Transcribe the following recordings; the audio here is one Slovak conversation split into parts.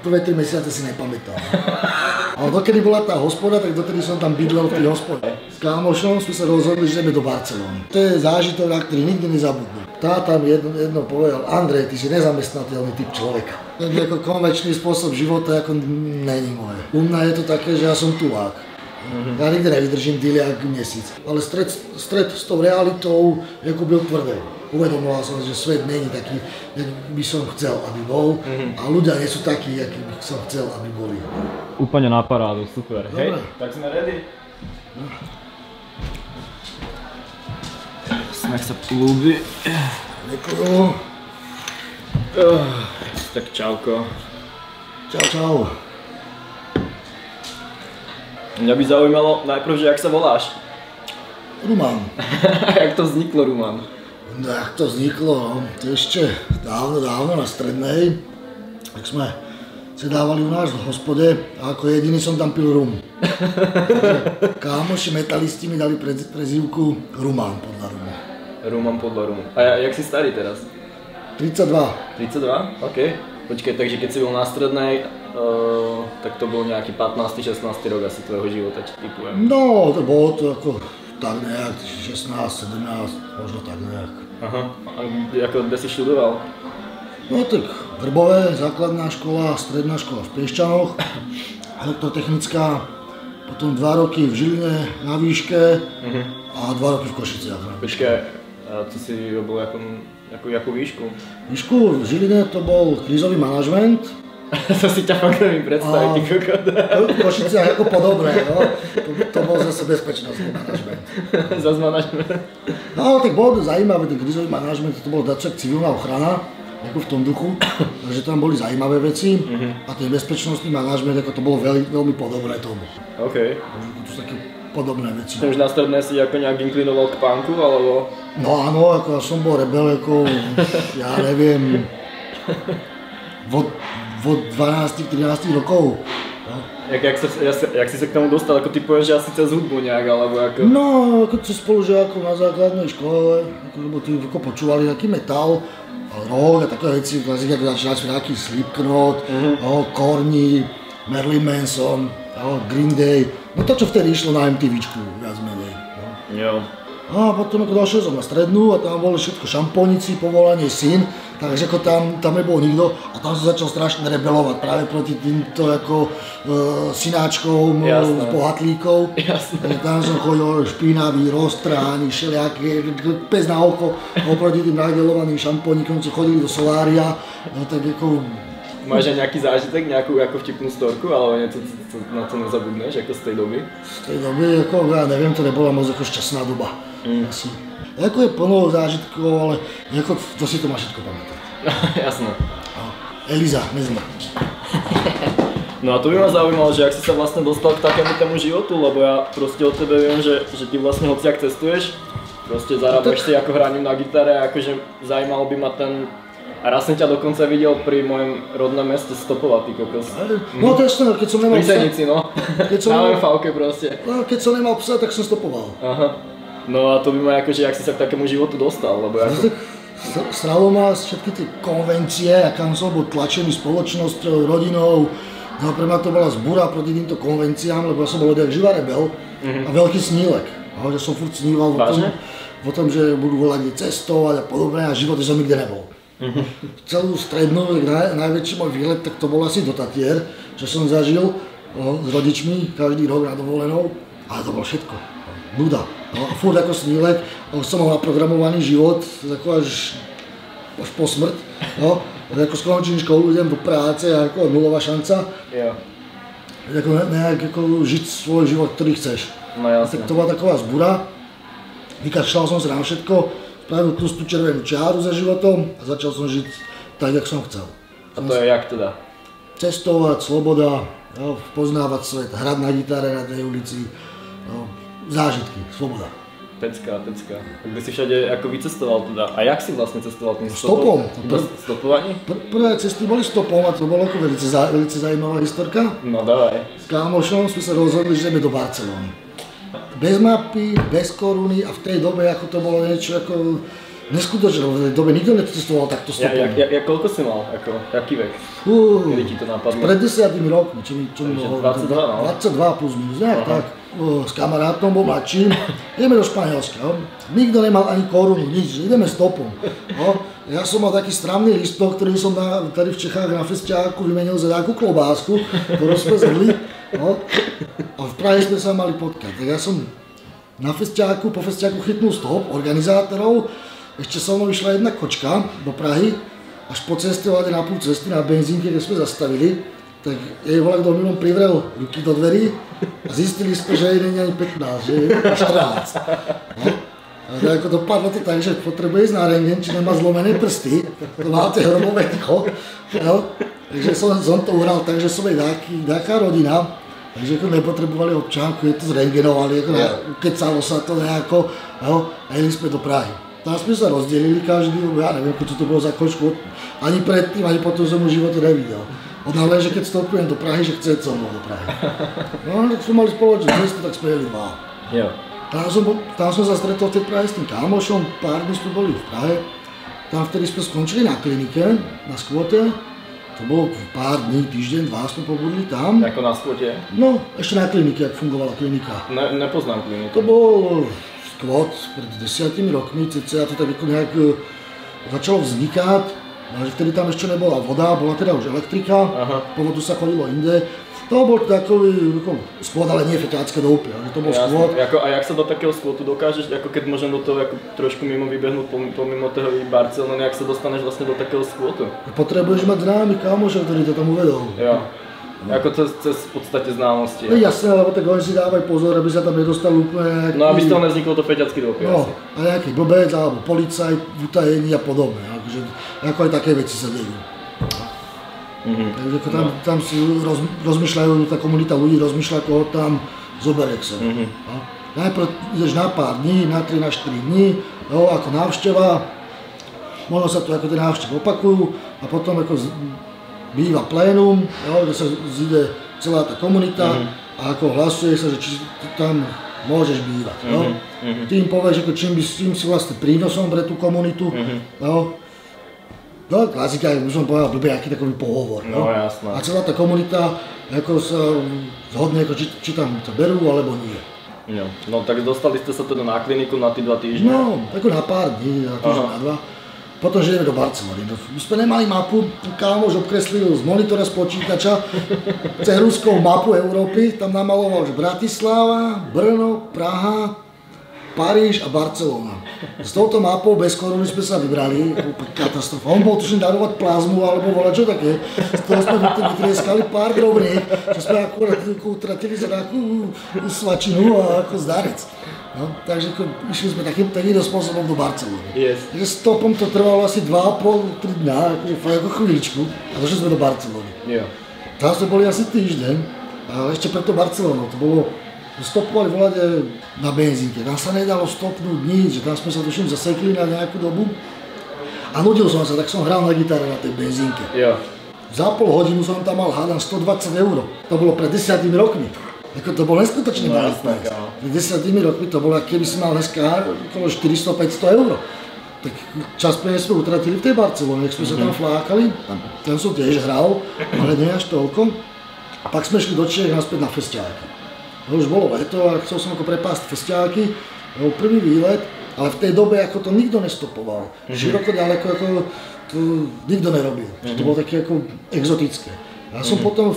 prvé 3 mesiace si nepamätal. Ale dokedy bola tá hospoda, tak dotedy som tam bydlel v tej hospode. S kámošom sme sa rozhodli, že ideme do Barcelony. To je zážitok, na ktorý nikdy nezabudnú. Tá tam jedno povedal, Andrej, ty si nezamestnateľný typ človeka. To je ako konvenčný spôsob života, ako není moje. U mňa je to také, že ja som tulák. Ja nikdy nevydržím dýliak mesiac. Ale stret s tou realitou ako byl tvrdý. Uvedomoval som, že svet není taký, jak by som chcel, aby bol. A ľudia nie sú takí, akí by som chcel, aby boli. Úplne na parádu, super. Dobre. Hej, tak sme ready. Nech sa plúbi. Ďakujem. Tak čauko. Čau, čau. Mňa by zaujímalo najprv, že jak sa voláš? Ruman. Jak to vzniklo, Ruman? No, jak to vzniklo, no, to ešte dávno na strednej, tak sme si dávali u nás v hospode a ako jediný som tam pil rum. Kámoši metalisti mi dali prezývku Ruman podľa rumu. Ruman podľa rumu. A jak si starý teraz? 32. 32? OK. Počkaj, takže keď si bol na strednej, tak to bol nejaký 15. 16. rok asi tvojho života, či typujem. No, to bolo to ako tak nejak, 16, 17, možno tak nejak. Aha. A ako, kde si študoval? No tak Vrbové, základná škola, stredná škola v Piešťanoch, elektrotechnická, potom 2 roky v Žiline na výške a 2 roky v Košiciach. Počkaj, a to si robil jakú výšku? Výšku v Žiline to bol krízový manažment. To si ťa fakt neviem predstaviť, ty kokot. V Košiciach ako podobné, no. To bol zase bezpečnostný manažment. Zas manažment. No ale tak bolo to zaujímavé, ten krízový manažment, to bolo dačak civilná ochrana, ako v tom duchu, takže tam boli zaujímavé veci a ten bezpečnostný manažment, ako to bolo veľmi podobné tomu. OK. To sú také podobné veci. Už na strednej si ako nejak inklinoval k punku, alebo? No áno, ako ja som bol rebel, ako ja neviem, od 12-13 rokov. No. Jak si sa k tomu dostal, ako ty povieš, že asi cez hudbu nejak, alebo ako? No, ako cez spolužiakov na základnej škole, lebo tí počúvali taký metal, rock a také veci, ako začínali sme nejaký Slipknot, Korni, Marilyn Manson, Green Day, no to, čo vtedy išlo na MTVčku, viac menej. No. Jo. A potom ako došiel som na strednú a tam boli všetko šampónici, povolanie syn, takže ako tam nebol nikto a tam som začal strašne rebelovať práve proti týmto ako synáčkom z bohatlíkov. Tam som chodil špinavý, roztrhaný, všelijaké, pes na oko, oproti tým nagelovaným šampónikom, čo chodili do solária, no tak ako... Máš aj nejaký zážitek, nejakú vtipnú storku, alebo niečo, na to nezabudneš, ako z tej doby? Z tej doby, ako ja neviem, to nebola moc ako šťastná doba. Asi. Ako je plno zážitkov, ale ako, to si to má všetko pamätať. Jasné. Eliza, nezna. No a to by ma zaujímalo, že ak si sa vlastne dostal k takému životu, lebo ja proste od tebe viem, že ty vlastne hociak cestuješ, proste zarábaš si ako hraním na gitare, akože zajímalo by ma ten... A raz som ťa dokonca videl pri mojom rodnom meste stopovať, ty kokos. No to je to, keď som nemal psa. Pri Senici, no. Na MFAvke proste. No, keď som nemal psa, tak som stopoval. Aha. No a to by ma akože, jak si sa k takému životu dostal, lebo ako... Sralo ma všetky tie konvencie, a kam som bol tlačený spoločnosťou, rodinou. No pre mňa to bola zbúra proti týmto konvenciám, lebo ja som bol odjak živá rebel a veľký snílek. Ja som furt sníval o tom, že budú volať cestovať a podobne a v živote som nikde nebol. Celú strednú, najväčší môj výlet, tak to bol asi do Tatier, čo som zažil s rodičmi každý rok na dovolenou, ale to bolo všetko. Nuda. No, a furt ako snílek, som mal naprogramovaný život, ako až po smrť. No, ako skončím školu, idem do práce a ako nulová šanca. Nejak ako žiť svoj život, ktorý chceš. No jasne. Tak to bola taková zbura, vykašľal som sa na všetko. Spravil tú červenú čiaru za životom a začal som žiť tak, jak som chcel. A to je jak teda? Cestovať, sloboda, poznávať svet, hrať na gitare na tej ulici, zážitky, sloboda. Pecka. Kde si všade ako vycestoval teda? A jak si vlastne cestoval tým stopom? Stopovaní? Prvé cesty boli stopom a to bolo ako veľmi zaujímavá historka. No dávaj. S kámošom sme sa rozhodli, že ideme do Barcelony. Bez mapy, bez koruny a v tej dobe ako to bolo niečo ako neskutočné, lebo v tej dobe nikto necestoval takto stopom. Koľko si mal, aký vek? Kedy ti to napadlo? Pred 10 rokmi, čo mi mohol... 22, no? 22 plus minus, nejak tak. S kamarátom, bol mladším, ideme do Španielska. Nikto nemal ani korunu, nič, ideme stopom. Ja som mal taký stravný listok, ktorý som tady v Čechách na festiáku vymenil za takú klobásku, ktorú sme zjedli. A v Prahe sme sa mali potkať. Tak ja som na festiáku, po festiáku chytnul stop organizátorov. Ešte so mnou išla jedna kočka do Prahy. Až po ceste, na pol cesty, na benzínke, kde sme zastavili, tak jej volak do milom privrel ruky do dverí a zistili sme, že jej není ani 15, že je 14. A ako dopadlo to tak, že potrebuje ísť na rentgen, či nemá zlomené prsty, to máte hromové ticho. Takže som to uhral tak, že som jej taká rodina, takže ako nepotrebovali občanku, je to zrentgenovali, kecalo sa to nejako a jeli sme do Prahy. Tam sme sa rozdelili každý, ja neviem, čo to bolo za kočku, ani predtým, ani potom som mu v živote nevidel. Ona len, že keď vstupujem do Prahy, že chce so mnou do Prahy. No, tak sme mali spoločné cestu, tak sme jeli dva. Jo. Tam som sa stretol v tej Prahe s tým kámošom, pár dní sme boli v Prahe. Tam vtedy sme skončili na klinike, na skvote. To bolo pár dní, týždeň, dva sme pobudli tam. Ako na skvote? No, ešte na klinike, jak fungovala klinika. Nepoznám kliniku. To bol skvot pred 10 rokmi, cca to tak nejak začalo vznikať. Ale vtedy tam ešte nebola voda, bola teda už elektrika, po vodu sa chodilo inde. To bol takový skvot, ale nie feťácké doupy, ale to bol skvot. A jak sa do takého skvotu dokážeš, ako keď môžem do toho trošku mimo vybehnúť, pomimo toho Barcelony, jak sa dostaneš vlastne do takého skvotu? Potrebuješ mať známy kámošov, ktorí to tam uvedol. Jo. Ako cez v podstate známosti. No jasné, lebo tak oni si dávajú pozor, aby sa tam nedostal úplne nejaký... No aby z toho nevzniklo to feťacký doupy. No, a nejaký blbec alebo policajt v utajení a podobne. Ako aj také veci sa dejú. Takže ako tam si rozmýšľajú, tá komunita ľudí rozmýšľa, koho tam zoberie k sebe. Najprv ideš na pár dní, na 3, na 4 dní, ako návšteva. Možno sa tu ako tie návštevy opakujú a potom ako býva plénum, kde sa zíde celá tá komunita a ako hlasuje sa, že či tam môžeš bývať. Ty im povieš, čím si vlastne prínosom pre tú komunitu. No, klasika, už som povedal, blbý, aký takový pohovor. No, jasné. A celá tá komunita ako sa zhodne, či tam to berú, alebo nie. Jo. No tak dostali ste sa teda na kliniku na tí 2 týždne? No, ako na pár dní, na týždeň, na 2. Potom, že ideme do Barcelony. My sme nemali mapu, kámoš obkreslil z monitora, z počítača, cehruskou mapu Európy, tam namaloval, že Bratislava, Brno, Praha, Paríž a Barcelona. S touto mapou bez koruny sme sa vybrali, katastrofa. On bol tuším darovať plazmu alebo volať čo také. Z toho sme vytrieskali pár drobných, že sme akurát utratili za takú svačinu a ako zdarec. No, takže išli sme takýmto spôsobom do Barcelony. Yes. Takže stopom to trvalo asi 2,5-3 dňa, ako chvíľičku a došli sme do Barcelony. Yeah. Tam sme boli asi týždeň, ale ešte preto Barcelonu, to bolo, stopovali volať na benzínke, tam sa nedalo stopnúť nič, že tam sme sa tuším zasekli na nejakú dobu a nudil som sa, tak som hral na gitare na tej benzínke. Yeah. Za pol hodinu som tam mal hádam 120 €, to bolo pred 10 rokmi. Ako to bol neskutočný malý peniaz. Pred 10 rokmi to bolo, keby si mal dneska okolo 400-500 €. Tak čas peniaz sme utratili v tej Barcelone, jak sme sa tam flákali, tam som tiež hral, ale nie až toľko. A pak sme šli do Čiech naspäť na festiáky. To už bolo leto a chcel som ako prepásť festiáky, bol prvý výlet, ale v tej dobe ako to nikto nestopoval. Široko ďaleko ako to nikto nerobil, to bolo také ako exotické. Ja som potom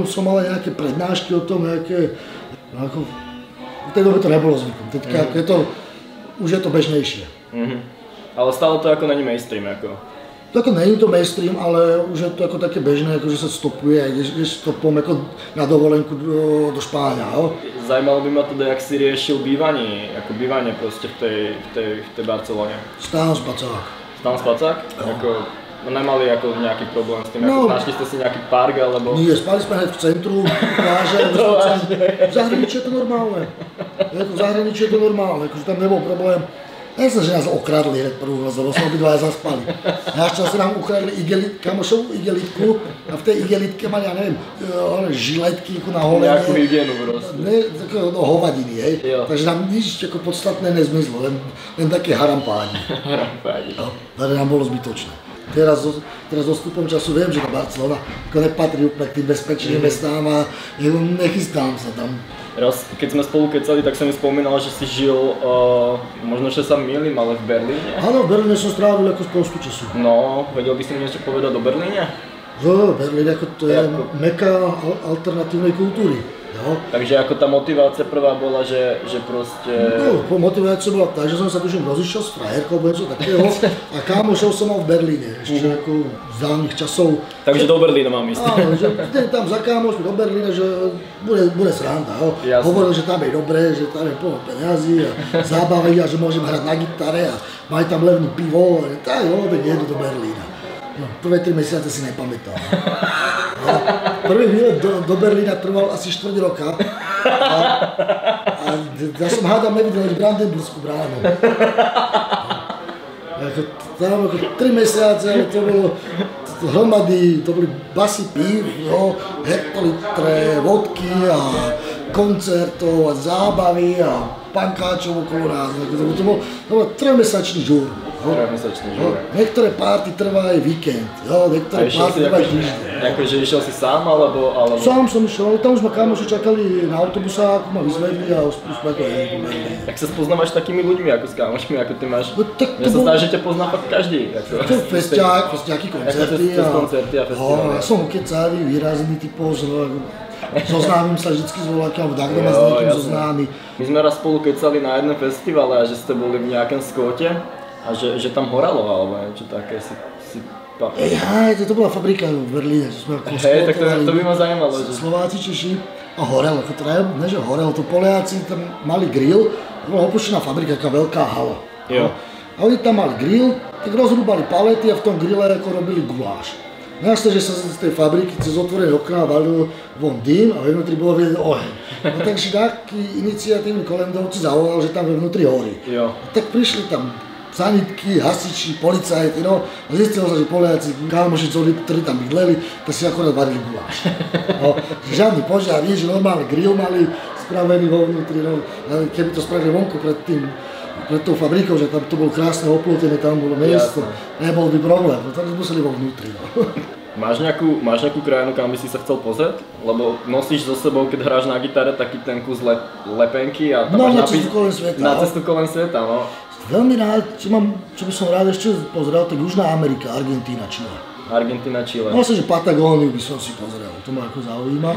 som mal aj nejaké prednášky o tom, ako, v tej dobe to nebolo zvykom, teďka už je to bežnejšie. Ale stále to ako není mainstream ako? Tako není to mainstream, ale už je to ako také bežné, ako že sa stopuje, ideš stopom ako na dovolenku do Špáňa. Zajímalo by ma teda, jak si riešil bývanie proste v tej Barcelone. Stán spacák. Stán spacák? No nemali ako nejaký problém s tým, ako našli ste si nejaký park alebo... Nie, spali sme hneď v centru, pláže, v zahraničí je to normálne. V zahraničí je to normálne, akože tam nebol problém. Nechcem, že nás okradli hneď prvú noc, lebo sme obidvaja zaspali. Našťastie nám ukradli kamošovú igelitku a v tej igelitke mali, ja neviem, žiletky na holenie. Nejakú hygienu proste. Také hovadiny, hej. Takže nám nič ako podstatné nezmizlo, len také harampáni. Harampáni. Takže nám bolo zbytočné. Teraz dostupom času viem, že Barcelona nepatrí úplne k tým bezpečným mestám a nechystám sa tam. Raz, keď sme spolu kecali, tak som mi spomínal, že si žil, možno, že sa mýlim, ale v Berlíne. Áno, v Berlíne som strávil ako spoustu času. No, vedel by si mi niečo povedať o Berlíne? Berlín to je meka alternatívnej kultúry. No. Takže ako tá motivácia prvá bola, že proste... No, motivácia bola tak, že som sa tuším rozišiel s frajerkou, alebo niečo takého a kámošov som mal v Berlíne, ešte ako z dávnych časov. Takže do Berlína mám ísť. Áno, že tam za kámošmi do Berlína, že bude sranda. Hovoril, že tam je dobré, že tam je plno peniazy a zábavy a že môžem hrať na gitare a majú tam levný pivo. Tak jedu do Berlína. No, prvé 3 mesiace si nepamätám. Prvý výlet do Berlína trval asi 4 roka a ja som hádam nevidel ani Brandenburskú bránu. Tam 3 mesiace to bolo hromady, to boli basy pív, hektolitre vodky a koncertov a zábavy a pankáčov okolo nás. To bol 3-mesačný žúr. Niektoré párty trvá aj víkend, niektoré párty trvá aj týždeň. Akože išiel si sám, alebo... Sám som išiel, ale tam už ma kamoši čakali na autobusáku, ma vyzvedli a už sme to jedli. Tak sa spoznávaš s takými ľuďmi ako s kamošmi, ako ty máš? Mňa sa zdá, že ťa pozná fakt každý. Festiáky, koncerty a festiály. Ja som kecavý, výrazný typov, zoznámim sa vždycky s voľakým, tak doma s niekým zoznámi. My sme raz spolu kecali na jednom festivale a že ste boli v nejakom skote. A že tam horalo, alebo niečo také si pamätáš? To bola fabrika v Berlíne, že sme ako tak to by ma zaujímalo. Slováci, Češi a horelo, ne že horelo, to Poliaci tam mali grill, to bola opuštená fabrika, taká veľká hala. Jo. A oni tam mali grill, tak rozrúbali palety a v tom grille ako robili guláš. Jasné, že sa z tej fabriky cez otvorené okná valil von dým a vnútri bolo vidieť oheň. No takže taký iniciatívny kolendovci zavolal, že tam vnútri horí. Tak prišli tam sanitky, hasiči, policajti, a zistilo sa, že Poliaci, kámoši, ktorí tam bydleli, tak si akorát varili guláš. Žiadny požiar, nič, normálny grill mali spravený vo vnútri, keby to spravili vonku pred tou fabrikou, že tam to bolo krásne oplútené, tam bolo miesto, nebol by problém, tak museli vo vnútri. Máš nejakú krajinu, kam by si sa chcel pozrieť? Lebo nosíš so sebou, keď hráš na gitare, taký ten kus lepenky a tam máš na cestu kolem sveta, no. Veľmi rád, čo by som rád ešte pozrel, tak Južná Amerika, Argentína, Čile. Argentína, Čile. Vlastne, že Patagóniu by som si pozrel, to ma ako zaujíma.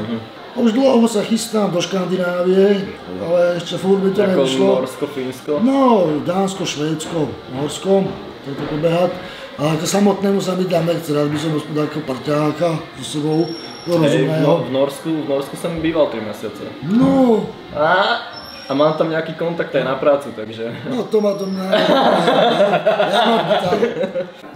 A už dlho sa chystám do Škandinávie, ale ešte furt by to nevyšlo. Ako Norsko, Fínsko? No, Dánsko, Švédsko, Norsko, toto pobehať. Ale ako samotnému sa mi tam nechce, rád by som hospodal ako parťáka so sebou, rozumného. V Norsku som býval 3 mesiace. No. A mám tam nejaký kontakt aj na prácu, takže... No to ma to ja mám tam.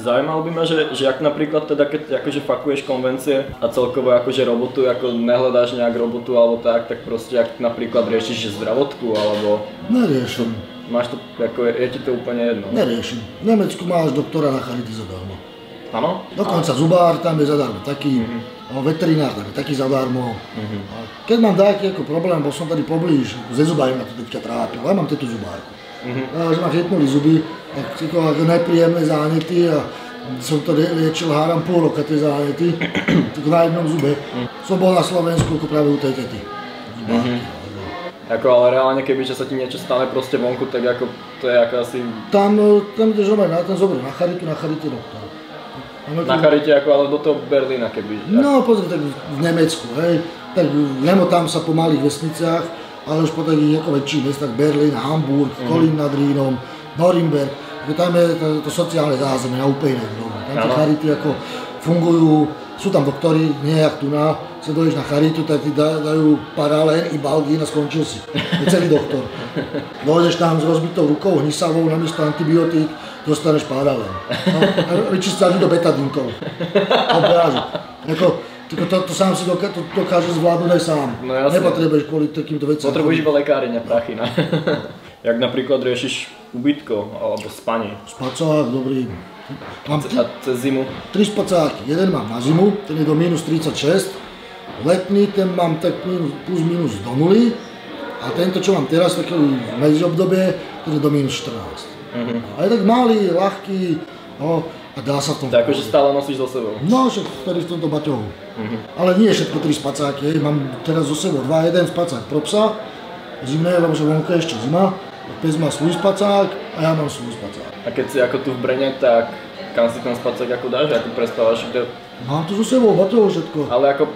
Zaujímalo by ma, že ak napríklad teda keď akože fakuješ konvencie a celkovo akože robotu, ako nehľadáš nejak robotu alebo tak proste ak napríklad riešiš zdravotku alebo... Neriešim. Máš to, ako je ti to úplne jedno? Neriešim. V Nemecku máš doktora na charity zadarmo. Áno? Dokonca zubár tam je zadarmo, taký veterinár tam je taký zadarmo. Keď mám taký ako problém, bol som tady poblíž, ze zubári ma to teďka trápil, ja mám tieto zubárku. Že ma chytnuli zuby, tak ako nepríjemné záněty a som to liečil, háram pol roka tie záněty, tak na jednom zube. Som bol na Slovensku ako práve u tej tety. Ako, ale reálne, kebyže sa ti niečo stane proste vonku, tak ako to je ako asi... Tam ideš na ten zober, na charite doktora. Na charite ako, ale do toho Berlína keby. No pozri, tak v Nemecku, hej. Tak nemotám sa po malých vesniciach, ale už po takých ako väčších mestách, Berlín, Hamburg, Kolín nad Rínom, Norimberg. Tam je to sociálne zázemie na úplne úrovni. Tam tie charity ako fungujú, sú tam doktori, nie jak tu sa dojdeš na charitu, tak ti dajú paralén i balgín a skončil si. Je celý doktor. Dojdeš tam s rozbitou rukou, hnisavou, namiesto antibiotík, dostaneš paralén. No, vyčistáš do betadinkov. To sám si dokáže zvládnuť aj sám. No, nepotrebuješ kvôli takýmto veciam. Potrebuješ iba lekáreň a prachy. Jak napríklad riešiš ubytko alebo spanie? Spacák, dobrý. Mám A cez zimu? 3 spacáky. Jeden mám na zimu, ten je do minus 36. Letný, ten mám tak plus minus do nuly. A tento, čo mám teraz, taký medzi obdobie, ten je do minus 14. A je tak malý, ľahký, no, a dá sa v tom. Tak akože stále nosíš so sebou? No, však tady v tomto baťohu. Ale nie všetko 3 spacáky, mám teraz so sebou jeden spacák pro psa, zimné, lebo že vonku je ešte zima, pes má svoj spacák a ja mám svoj spacák. A keď si ako tu v Brne, tak kam si ten spacák ako dáš, ako prespávaš? Kde... Mám to so sebou, baťohu všetko. Ale ako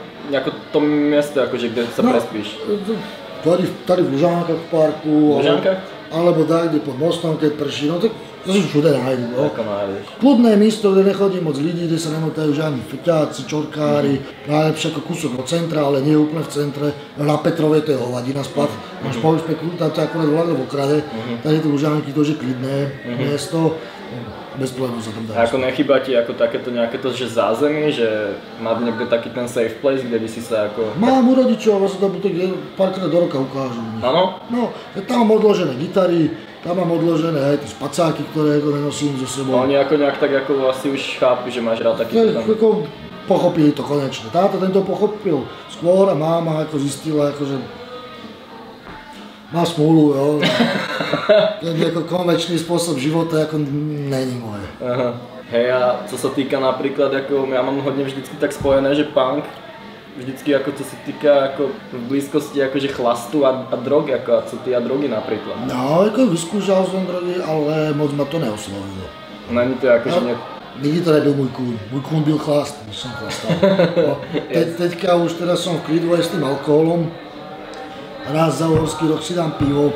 to miesto, akože kde sa prespíš? Tady v Lužánkach v parku. Alebo tak, kde pod mostom, keď prší, no tak to si všude nájdu. No. Ako nájdeš? Kľudné místo, kde nechodí moc ľudí, kde sa nemotajú žiadni feťáci, čorkári, najlepšie ako kúsok od centra, ale nie úplne v centre. Na Petrovej to je hovadina spad, máš povyšpeknú, tam ťa akurát vládne v okrade, tady tie Lužánky, to je klidné miesto. Bez problémov sa tam dáš. A ako nechýba ti ako takéto nejaké to, že zázemie, že má niekde taký ten safe place, kde by si sa ako... Mám u rodičov, vlastne tam párkrát do roka ukážu. Áno? No, tam mám odložené gitary, tam mám odložené aj tie spacáky, ktoré nenosím so sebou. A oni ako nejak tak ako asi už chápu, že máš rád taký tam... Pochopili to konečne. Tento pochopil skôr a máma ako zistila, akože má smůlu, jo. Ten ako konvenčný spôsob života ako není moje. Aha. Hej, a co sa týka napríklad, ako ja mám hodne vždycky tak spojené, že punk, vždycky ako co sa týka ako v blízkosti akože chlastu a drogy, ako a co ty a drogy napríklad. No, ako vyskúšal som drogy, ale moc ma to neoslovilo. Není to akože no, nikdy to nebyl môj kůň byl chlast, když som chlastal. No, teďka už teraz som v klidu aj s tým alkoholom. Raz za uhorský rok si dám pivo,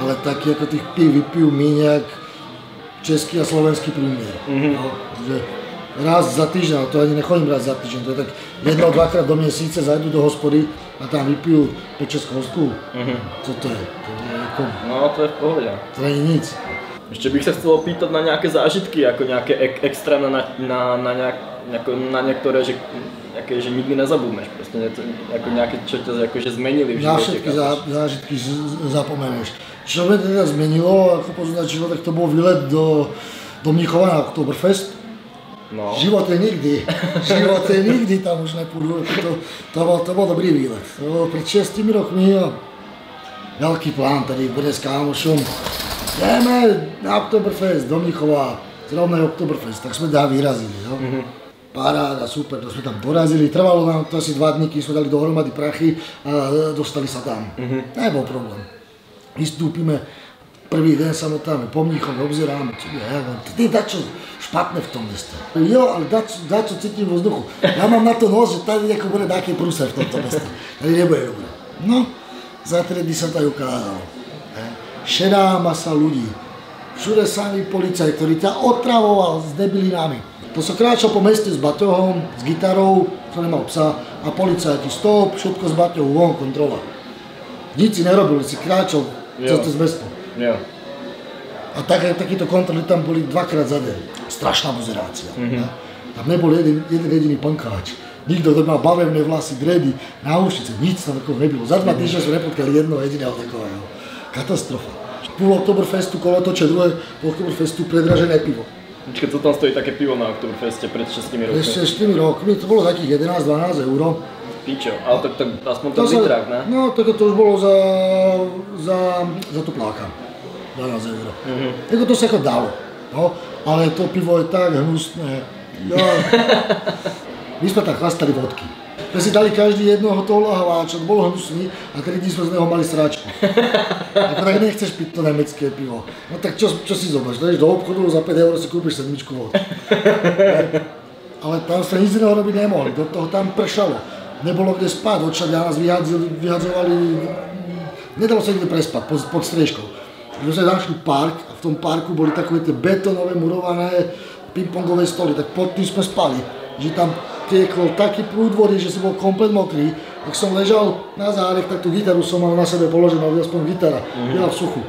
ale taky ako tých piv vypiju míň jak český a slovenský průměr. No, že raz za týždeň, ale to ani nechodím raz za týždeň, to je tak 1-2 krát do měsíce zajdu do hospody a tam vypiju 5-6 kostků. Co to je? To je ako... No to je v pohode. To není nic. Ešte bych sa chcel opýtať na nejaké zážitky, ako nejaké extrémne na niektoré, že nikdy nezabudneš, proste ako nejaké, čo ťa akože zmenili v živote. Na všetky zážitky zapomeneš. Čo mňa teda zmenilo, ako poznať človek, to bol výlet do Mnichova na Oktoberfest. No. V živote nikdy tam už nepôjdu, to bol dobrý výlet. To bol pred 6 rokmi a veľký plán tady bude s kámošom. Jdeme na Oktoberfest do Mnichova, zrovna Oktoberfest, tak sme vyrazili. No? Paráda, super, to sme tam dorazili, trvalo nám to asi 2 dní, kým sme dali dohromady prachy a dostali sa tam. Nebol problém. Vystúpime, prvý deň sa motáme po Mnichove, obzeráme, ty dačo špatné v tom meste. Jo, ale dačo cítim vo vzduchu. Ja mám na to nos, že tady ako bude nejaký prúser v tomto meste. Tady nebude dobré. No, za 3 dny sa to ukázalo. Šedá masa ľudí. Všude samý policaj, ktorý ťa otravoval s debilinami. To sa kráčal po meste s baťohom, s gitarou, to nemal psa, a policajti stop, všetko s baťohom, von, kontrola. Nič si nerobili, si kráčal cez mesto. Jo. A takíto kontroly tam boli 2-krát za deň. Strašná buzerácia. Tam nebol jeden jediný pankáč. Nikto, kto mal bavevné vlasy, dredy, náušnice, nič tam takého nebylo. Za 2 týždne sme nepotkali jedno jediného takového. Katastrofa. Půl Oktoberfestu, kolotoče, druhé po Oktoberfestu predražené pivo. Počkaj, co tam stojí také pivo na Oktoberfeste pred 6 rokmi? Pred 6 rokmi, to bolo takých 11-12 €. Píčo, ale tak aspoň ten litrák, ne? No, tak to už bolo za topláka. 12 €. Jako to sa ako dalo, no, ale to pivo je tak hnusné. Ja. My sme tak chlastali vodky. My si dali každý jednoho toho lahváča, bol hnusný a 3 dní sme z neho mali sračku. Ako tak nechceš piť to nemecké pivo. No tak čo si zobáš? Dáš do obchodu, za 5 € si kúpiš 7 vod. Ale tam sme nic iného robiť nemohli, do toho tam pršalo. Nebolo kde spať, odšadia nás vyhadzovali, nedalo sa nikde prespať pod striežkou. My sme našli park a v tom parku boli takové tie betonové murované pingpongové stoly, tak pod tým sme spali. Že tam tiekol taký prúd vody, že som bol komplet mokrý. Ak som ležal na zádech, tak tú gitaru som mal na sebe položenú, aspoň gitara, byla v suchu.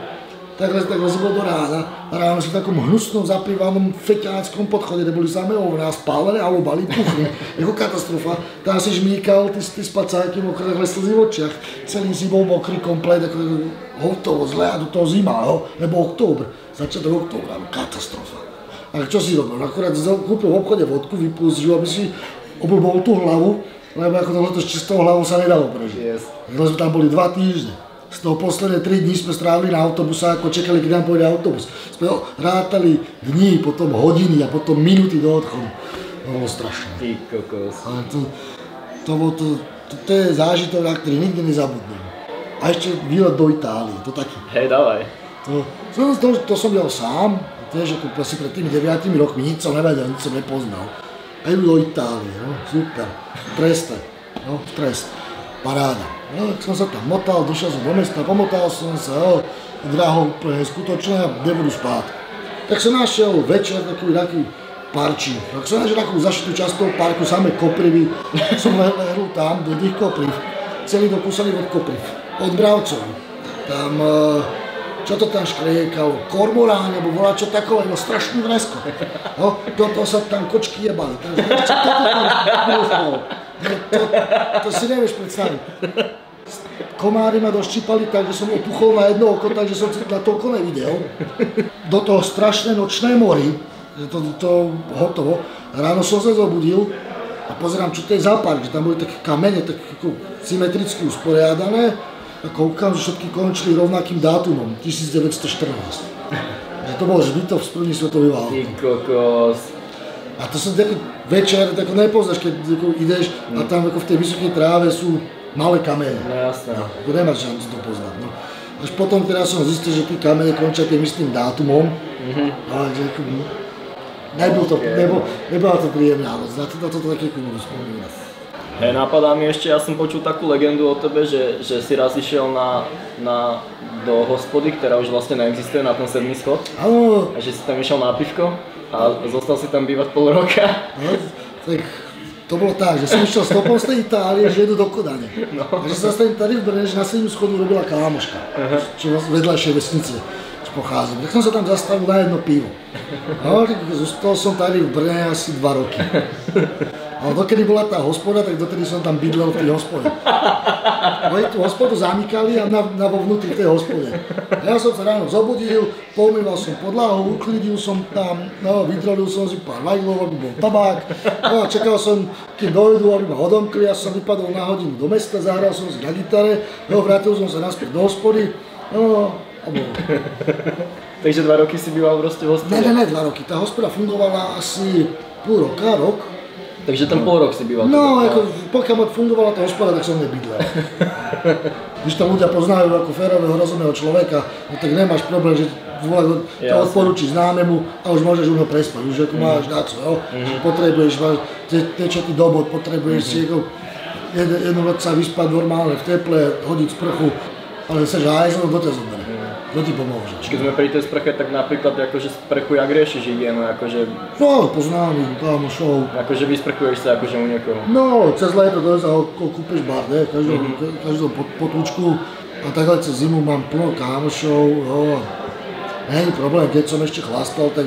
takhle som bol do rána. A ráno som v takom hnusnom, zaplývanom feťáckom podchode, kde boli samé ovná, spálené alebo balí puchny. Jako katastrofa. Tam si žmýkal, ty spacáky, mokré takhle slzy v očiach. Celý si bol mokrý komplet, ako hotovo, zle a do toho zima, lebo október. Začiatok októbra, katastrofa. A čo si robil? Akurát kúpil v obchode vodku, vypustil, aby si oblbol tú hlavu, lebo ako tohleto s čistou hlavou sa nedalo prežiť. Yes. Sme tam boli 2 týždne. Z toho posledné 3 dní sme strávili na autobuse, ako čekali, keď nám pôjde autobus. Sme rátali dní, potom hodiny a potom minúty do odchodu. To bolo strašné. Ty kokos. Ale to je zážitok, na ktorý nikdy nezabudnem. A ešte výlet do Itálie, to taký. Hej, dávaj. To som bol sám. Tiež ako asi pred tými 9 rokmi nic som nevedel, nic som nepoznal. A idú do Itálie, no, super, trest, paráda. No, tak som sa tam motal, došiel som do mesta, pomotal som sa, draho úplne skutočne a nebudú spát. Tak som našiel večer taký parčík. Tak som našiel takú zašitú časť toho parku, samé koprivy, som lehrul tam do tých kopriv, celý dokúsaný od kopriv, od bravcov. Tam čo to tam škriekalo, kormorán, alebo volá čo takové, no strašný vresko. No, to sa tam kočky jebali. To si nevieš predstaviť. Komári ma doštípali tak, že som opuchol na jedno oko, takže som na to oko nevidel. Do toho strašné nočné mori, to hotovo. Ráno som sa zobudil a pozerám, čo to je za park, že tam boli také kamene, tak symetricky usporiadané. A koukám, že všetky končili rovnakým dátumom, 1914. Že to bol Žbitov z první svetový války. Ty kokos. A to som taký večer, tak nepoznáš, keď ideš a tam v tej vysokej tráve sú malé kamene. No jasné. To nemáš šancu to poznať. No. Až potom teraz som zistil, že tí kamene končia tým istým dátumom. Ale že nebola to príjemná noc, na to také budú spomínať. Hej, napadá mi ešte, ja som počul takú legendu o tebe, že si raz išiel do hospody, ktorá už vlastne neexistuje, na ten 7. schod. Áno. A že si tam išiel na pivko a zostal si tam bývať pol roka. No, tak to bolo tak, že som išiel stopom z tej Itálie, že jedu do Kodane. No. A že sa zastavím tady v Brne, že na 7. schodu robila kámoška, čo vedľajšej vesnice pochádzam. Tak som sa tam zastavil na jedno pivo. No, tak zostal som tady v Brne asi 2 roky. Ale dokedy bola tá hospoda, tak dotedy som tam bydlel v tej hospode. Oni tú hospodu zamykali a vo vnútri tej hospode. Ja som sa ráno zobudil, pomýval som podlahu, uklidil som tam, no, vydrolil som si pár vajglov, aby bol tabák. No, čakal som, kým dojdú, aby ma odomkli, ja som vypadol na hodinu do mesta, zahral som si na gitare, no, vrátil som sa naspäť do hospody, no, a bolo. Takže 2 roky si býval proste v hospode? Ne, 2 roky. Tá hospoda fungovala asi pol roka, rok. Takže ten pol rok si býval? No, ako, pokiaľ fungovala tá hospoda, tak som nebydlel. Když tam ľudia poznajú ako férového, rozumného človeka, no tak nemáš problém, že to odporúči známemu a už môžeš u neho prespať. Už ako máš na co, jo? Potrebuješ, teče ti do bod, potrebuješ si jednu noc sa vyspať normálne v teple, hodiť sprchu, ale sa žájzlo, kto ťa zoberie. Kto ti pomôže? Keď sme pri tej sprche, tak napríklad akože sprchu, jak riešiš hygienu, akože... No, poznámim, kamošov. Akože vysprchuješ sa akože u niekoho? No, cez leto dojde sa kúpiš barde, každú potúčku a takhle cez zimu mám plno kamošov, jo. Není problém, keď som ešte chlastal, tak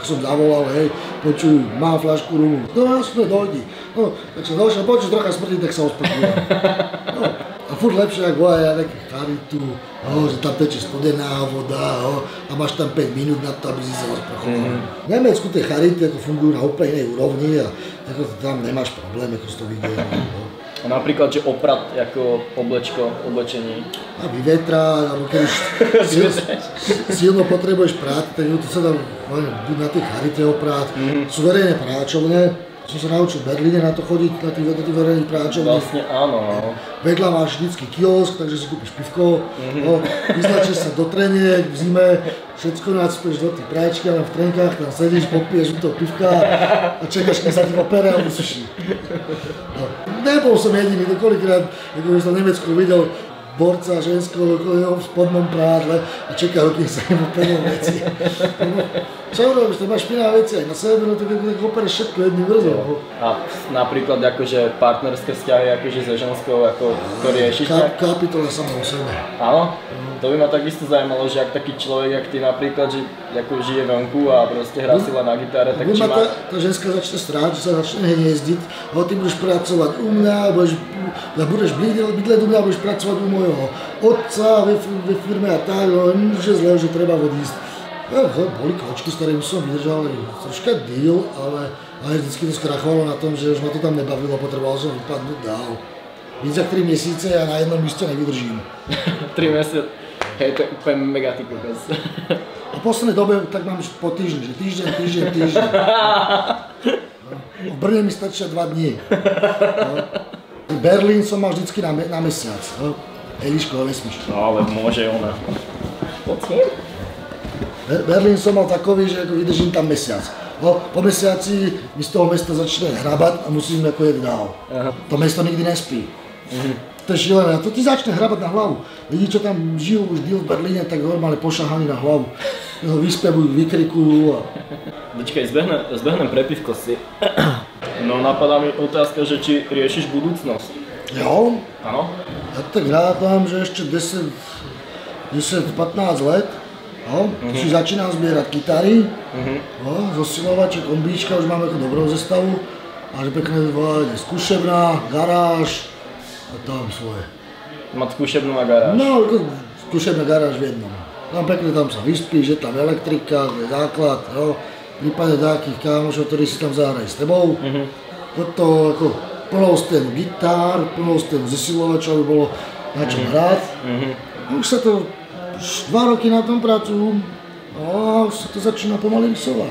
som zavolal, hej, počuj, mám fľašku rumu. No, jasne, dojdi. No, tak som došiel, počuj, trocha smrdí, tak sa osprchujem. No. A furt lepšie, ak bola ja nejaký charitu, že tam teče studená voda, a máš tam 5 minút na to, aby si sa osprchoval. V Nemecku tie charity ako fungujú na úplne inej úrovni a ako tam nemáš problém, ako si to vidie. A napríklad, že oprat ako oblečenie? A vyvetrá, alebo keď silno potrebuješ prát, tak to sa dá buď na tej charite oprát. Sú verejné práčovne. Som sa naučil v Berlíne na to chodiť, na tých verejných práčovní. Vlastne áno. Vedľa máš vždycky kiosk, takže si kúpiš pivko, vyznačíš sa do treniek v zime, všetko nacpeš do tých práčky, ale v trenkách tam sedíš, popiješ u toho pivka a čakáš, keď sa ti opere a usuší. No. Nebol som jediný, koľkokrát, ako som v Nemecku videl, borca ženského v spodnom prádle a čaká, kým sa im operú veci. Čo robíš, to máš špinavé veci aj na sebe, no tak opereš všetko jedným vrzom. A napríklad akože partnerské vzťahy akože so ženskou, ako to riešiš nejak? Kapitola sama o sebe. Áno? To by ma takisto zaujímalo, že ak taký človek, jak ty napríklad, že ako žije vonku a proste hrá si len na gitare, tak či má... Tá ženská začne stráť, že sa začne hniezdiť, ale ty budeš pracovať u mňa, budeš bydleť u mňa, budeš pracovať u môjho otca ve firme a tak, že zle, že treba odísť. Boli kočky, s ktorými som vydržal, troška deal, ale vždycky to skrachovalo na tom, že už ma to tam nebavilo, potreboval som vypadnúť dál. Víc jak 3 měsíce a na jednom místě nevydržím. 3 měsíce, hej, to je úplně mega ty kokos. A v poslednej dobe tak mám po týždni, že týždeň. V Brne mi stačia 2 dní. Berlín som mal vždycky na mesiac. Eliško, nesmíš. No ale môže ona. Pocím? Berlín som mal takový, že vydržím tam mesiac. Po mesiaci mi z toho mesta začne hrabať a musím ako jet dál. To mesto nikdy nespí. To je šílené, to ti začne hrabať na hlavu. Lidi, čo tam žijú už díl v Berlíne, tak normálne pošahaní na hlavu. Vyspevujú, vykrikujú. Počkaj, zbehnem prepivko si. No napadá mi otázka, že či riešiš budúcnosť. Jo. Áno? Ja tak rátam, že ešte 10-15 let. Si začínam zbierať kytary, zosilovače, kombíčka, už máme ako dobrou zestavu. A že pekne skúšebná, garáž a tam svoje. Mať skúšebnú a garáž? No, skúšebná garáž v jednom. Tam pekne tam sa vyspíš, je tam elektrika, je základ, prípadne nejakých kámošov, ktorí si tam zahrajú s tebou. Toto ako plnostenú gitár, plnostenú zesilovač, aby bolo na čom hrať. Už sa to 2 roky na tom pracujú a už sa to začína pomaly rysovať.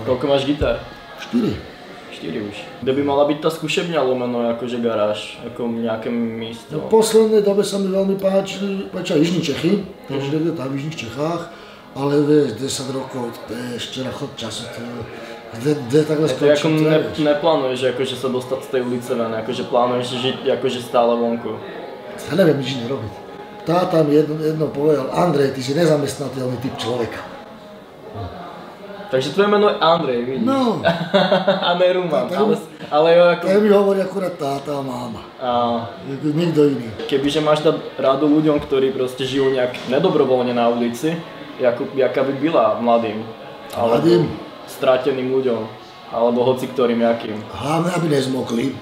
Koľko máš gitár? 4. 4 už. Kde by mala byť tá skúšebňa lomeno akože garáž, ako nejaké miesto? V poslednej dobe sa mi veľmi páčili Jižní Čechy, takže niekde tam v Jižných Čechách, ale vieš, 10 rokov, to je ešte na chod času, kde takhle skončí. To ako neplánuješ akože sa dostať z tej ulice ven, akože plánuješ žiť akože stále vonku? Ja neviem nič nerobiť. Táta mi jedno povedal, Andrej, ty si nezamestnateľný typ človeka. Takže tvoje meno je Andrej, vidíš? No. A ne Ruman, ale jo ako... To mi hovorí akurát táta a máma. Nikto iný. Kebyže máš dať rádu ľuďom, ktorí proste žijú nejak nedobrovoľne na ulici, jaká by byla mladým? Mladým? Strateným ľuďom, alebo hoci ktorým jakým. Hlavne, aby nezmokli.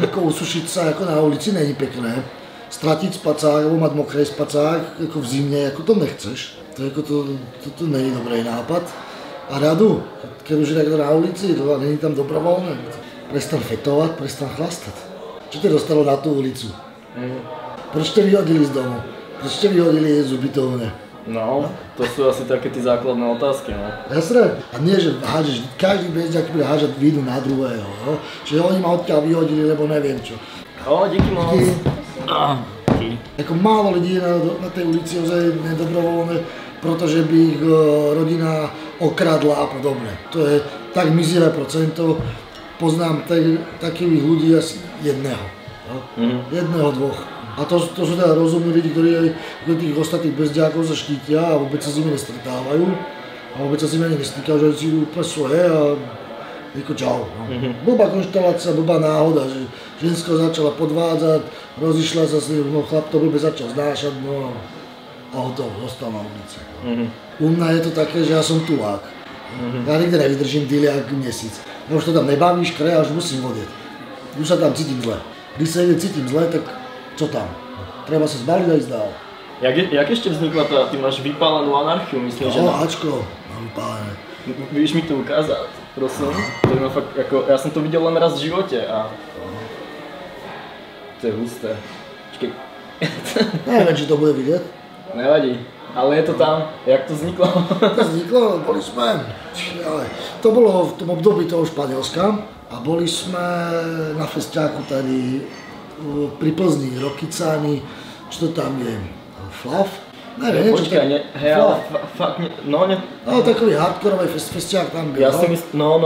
Ako usušiť sa ako na ulici není pekné. Stratiť spacák, alebo mať mokrý spacák ako v zime, ako to nechceš. To není dobrý nápad. A radu, keď už je takto na ulici, to není tam dobrovoľné. Prestan fetovať, prestan chlastať. Čo ťa dostalo na tú ulicu? Proč ťa vyhodili z domu? Proč ťa vyhodili z ubytovne? No, to sú asi také tie základné otázky, no. Jasné. A nie, že hážeš, každý bezďak bude hážať vínu na druhého, no. Že oni ma odtiaľ vyhodili, lebo neviem čo. Díky moc. Ako málo ľudí na tej ulici ozaj nedobrovoľné, protože by ich rodina okradla a podobne. To je tak mizivé procento, poznám takých ľudí asi jedného. Jedného, dvoch. A to sú teda rozumní ľudí, ktorí tých ostatných bezďákov sa štítia a vôbec sa s nimi nestretávajú. A vôbec sa s nimi nestýkajú, že si úplne svoje a ako čau. Blbá konštelácia, blbá náhoda, že žensko začala podvádzať, rozišla sa s ním, no chlap to blbe začal znášať, no a hotovo, zostal na ulici. U mňa je to také, že ja som tulák. Ja nikde nevydržím díl jak měsíc. Ja už to tam nebaví, škre, až musím odjet. Už sa tam cítim zle. Když sa cítim zle, tak co tam? Treba sa zbaliť a ísť dál. Jak ešte vznikla tá, ty máš vypálenú anarchiu, myslím, že... Ačko, mám vypálené. Víš mi to ukázať, prosím? To je fakt, ako, ja som to videl len raz v živote a... To je husté. Počkej. Neviem, či to bude vidieť. Nevadí, ale je to tam. Jak to vzniklo? To vzniklo, boli sme... To bolo v tom období toho Španielska a boli sme na festiáku tady pri Plzni, Rokycáni, čo to tam je? Flav? Neviem, počkaj, hej, ale fakt, no ne... No, takový hardkorový festiák tam byl. Ja si myslím, no.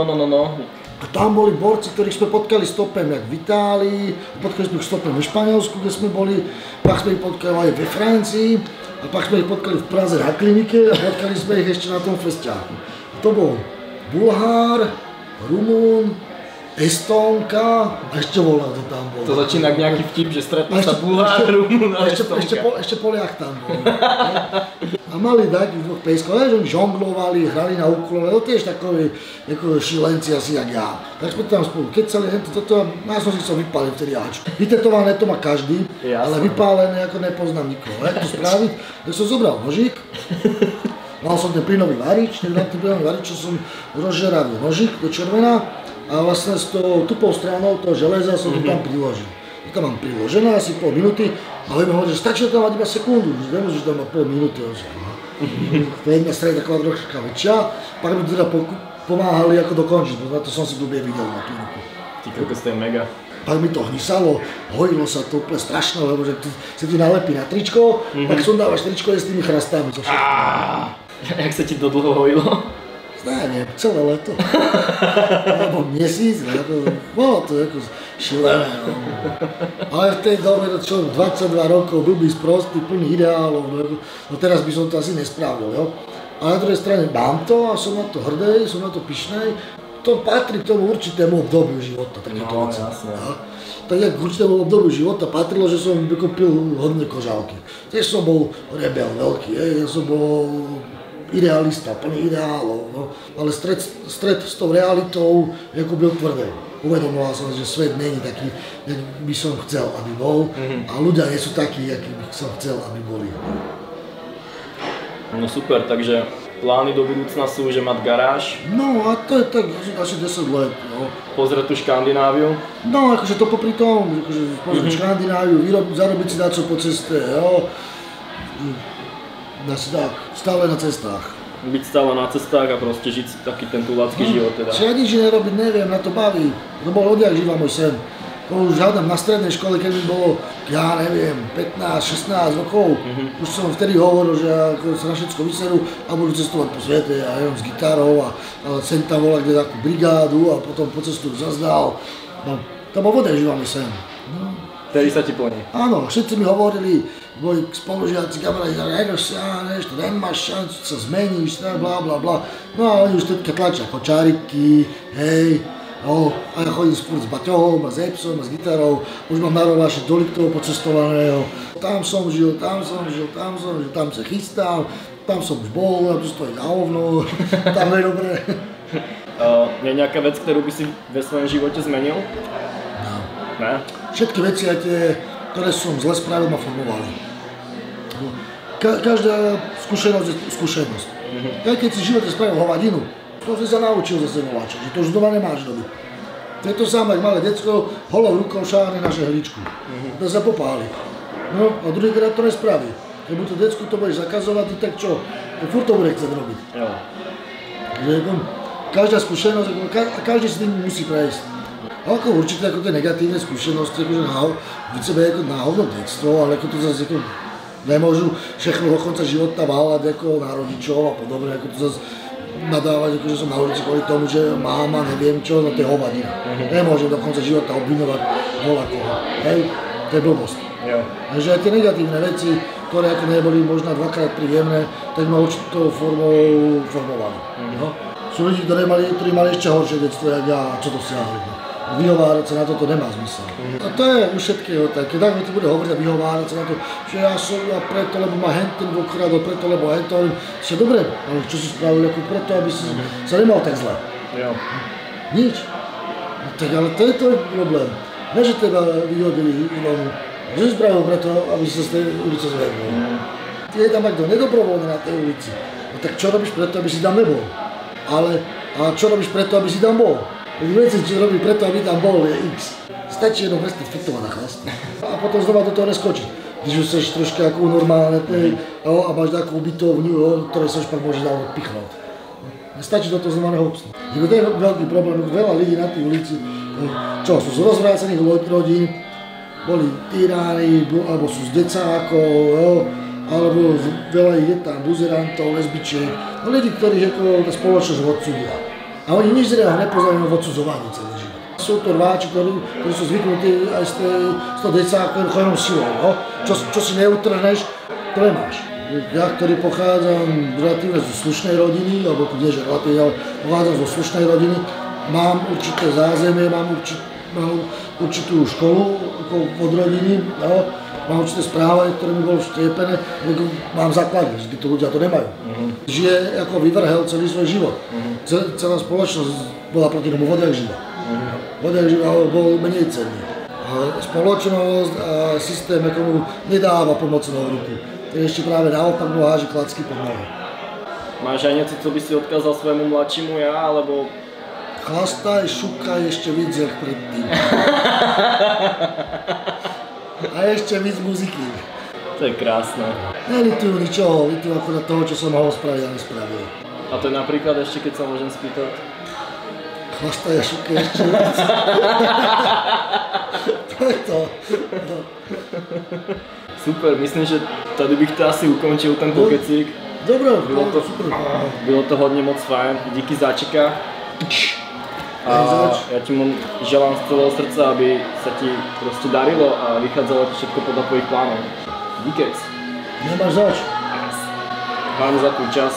A tam boli borci, ktorých sme potkali stopem jak v Itálii, potkali sme ich stopem v Španielsku, kde sme boli, pak sme ich potkali aj ve Francii, a pak sme ich potkali v Praze na klinike a potkali sme ich ešte na tom festiáku. To bol Bulhár, Rumún, Estónka a ešte volá, to tam bol. To začína nejaký vtip, že stretnú sa Bulhár, Rumún a Estónka. Ešte Poliak tam bol. A mali takých dvoch pejskov, že oni žonglovali, hrali na ukulele, tiež takoví ako šilenci asi jak ja. Tak sme tam spolu kecali, toto, ja som si chcel vypáliť vtedy Ačku. Vytetované to má každý, ale vypálené ako nepoznám nikoho. Jak to spraviť? Tak som zobral nožík, mal som ten plynový varič, čo som rozžeravil nožík do červená a vlastne s tou tupou stranou toho železa som to tam priložil. To tam mám priložené asi pol minúty a hovorím hovorí, že stačí to mať iba sekundu, že nemôžeš tam mať pol minúty. To je jedna streda taková troška väčšia, pak mi teda pomáhali ako dokončiť, pretože to som si blbie videl na tú ruku. Ty kokos, to je mega. Pak mi to hnisalo, hojilo sa to úplne strašné, lebo že sa ti nalepí na tričko, pak sundávaš tričko je s tými chrastami. Jak sa ti to dlho hojilo? Neviem, celé leto. Alebo mesiac, bolo to ako šilené. Ale v tej dobe, čo 22 rokov, blbý, sprostý, plný ideálov, no teraz by som to asi nespravil, jo. Ale na druhej strane mám to a som na to hrdý, som na to pyšnej. To patrí k tomu určitému obdobiu života, takéto veci. Tak jak k určitému obdobiu života patrilo, že som pil hodne kožálky. Tiež som bol rebel veľký, ja som bol idealista, plný ideálov, no. Ale stret s tou realitou ako byl tvrdý. Uvedomoval som, že svet není taký, jak by som chcel, aby bol a ľudia nie sú takí, akí by som chcel, aby boli. No super, takže plány do budúcna sú, že mať garáž? No a to je tak asi 10 let. No. Pozrieť tú Škandináviu? No akože to popri tom, akože pozrieť Škandináviu, zarobiť si dačo po ceste, jo. Asi tak, stále na cestách. Byť stále na cestách a proste žiť taký ten tulácky život teda. Čo ja nič nerobiť neviem, na to baví. To bol odjak živa môj sen. To už hádam na strednej škole, keď mi bolo, ja neviem, 15-16 rokov. Už som vtedy hovoril, že sa na všetko vyserú a budú cestovať po svete a jenom s gitarou a sem tam volá kde takú brigádu a potom po cestu zazdal. No, to bol odjak živa môj sen. No. Vtedy sa ti plní. Áno, všetci mi hovorili, moji spolužiaci, kamaráti, že to nemáš šancu, sa zmeníš, blá, blá, blá. No a oni už teďka tlačia kočáriky, hej, no, a ja chodím spôr s baťohom, a s epsom, a s gitarou, už mám narováše do Liptova pocestovaného. Tam som žil, tam sa chystám, tam som už bol, a tu stojí na hovno, tam je dobré. Je nejaká vec, ktorú by si ve svojom živote zmenil? No. Ne? Všetky veci, ktoré som zle spravil, ma formovali. Každá skúsenosť je skúsenosť. Keď si v živote spravil hovadinu, to si sa naučil zase nováča, že to už doma nemáš robiť. To je to samé, jak malé decko, holou rukou šáhne na žehličku. To sa popáli. No a druhý krát to nespraví. Keď mu to decku to budeš zakazovať, tak čo? To furt to bude chcieť robiť. Každá skúsenosť, a každý s tým musí prejsť. Ako určite ako tie negatívne skúsenosti, akože byť sebe ako náhodno detstvo, ale ako to zase ako nemôžu všechno do konca života váľať ako na rodičov a podobne, ako to zase nadávať, akože som na ulici kvôli tomu, že máma, neviem čo, na tie hovadiny. Nemôžem do konca života obviňovať voľakoho, hej, to je blbosť. Takže aj tie negatívne veci, ktoré ako neboli možno dvakrát príjemné, tak ma určitou formou formovali. Sú ľudí, ktorí mali ešte horšie detstvo, jak ja, čo dosiahli. Vyhovárať sa na toto nemá zmysel. A to je u všetkého tak, keď mi to bude hovoriť a vyhovárať sa na to, že ja som preto, lebo ma hentin okradol, preto, lebo hentin, že dobre, ale čo si spravil ako preto, aby si sa nemal tak zle. Nič. No, tak ale to je to problém. Ne, že teba vyhodili inému, že si spravil preto, aby si sa z tej ulice zvedol. Ty je tam niekto nedobrovoľný na tej ulici. No tak čo robíš preto, aby si tam nebol? A čo robíš preto, aby si tam bol? Veci, čo robí preto, aby tam bol, je X. Stačí jenom prestať fitovať na chlast. A potom znova do toho neskočiť. Když už seš troška ako normálne, a máš takú ubytovňu, ktoré sa už pak môže dávať pichnúť. Nestačí do toho znova nehopsnúť. To je veľký problém, veľa ľudí na tej ulici, čo sú z rozvrácených rodín, boli tyráni, alebo sú z decákov, alebo veľa je tam buzerantov, lesbičiek, ľudí, ktorých tá spoločnosť odsúdila. A oni nič iného nepoznajú v odsudzovaní celý život. Sú to rváči, ktorí sú zvyknutí aj z toho decákovým silou, no? Čo si neutrhneš, to nemáš. Ja, ktorý pochádzam relatívne zo slušnej rodiny, alebo nie že relatívne, ale pochádzam zo slušnej rodiny, mám určité zázemie, mám určitú školu od rodiny, no? Mám určité správanie, ktoré mi bolo štiepené, mám základy, že títo ľudia to nemajú. Žije ako vyvrhel celý svoj život. Celá spoločnosť bola proti tomu odjak živa. Odjak živa bol menej cenný. Spoločnosť a systém ako mu nedáva pomocnú ruku. Ešte práve naopak mu háži klacky pod nohy. Máš aj niečo, co by si odkázal svojmu mladšímu ja, alebo... Chlastaj, šukaj ešte víc, jak predtým. A ešte víc muziky. To je krásne. Nelitujú ničoho, litujú akorát toho, čo som mohol spraviť a nespravil. A to je napríklad ešte, keď sa môžem spýtať? Chlastaj a šukaj ešte víc. To je to. Super, myslím, že tady bych to asi ukončil, ten pokecík. Dobre, Bylo to hodně moc fajn, díky Záčeka. A ja ti želám z celého srdca, aby sa ti proste darilo a vychádzalo ti všetko podľa tvojich plánov. Díkec. Nemáš zač. Hlavne za tvoj čas.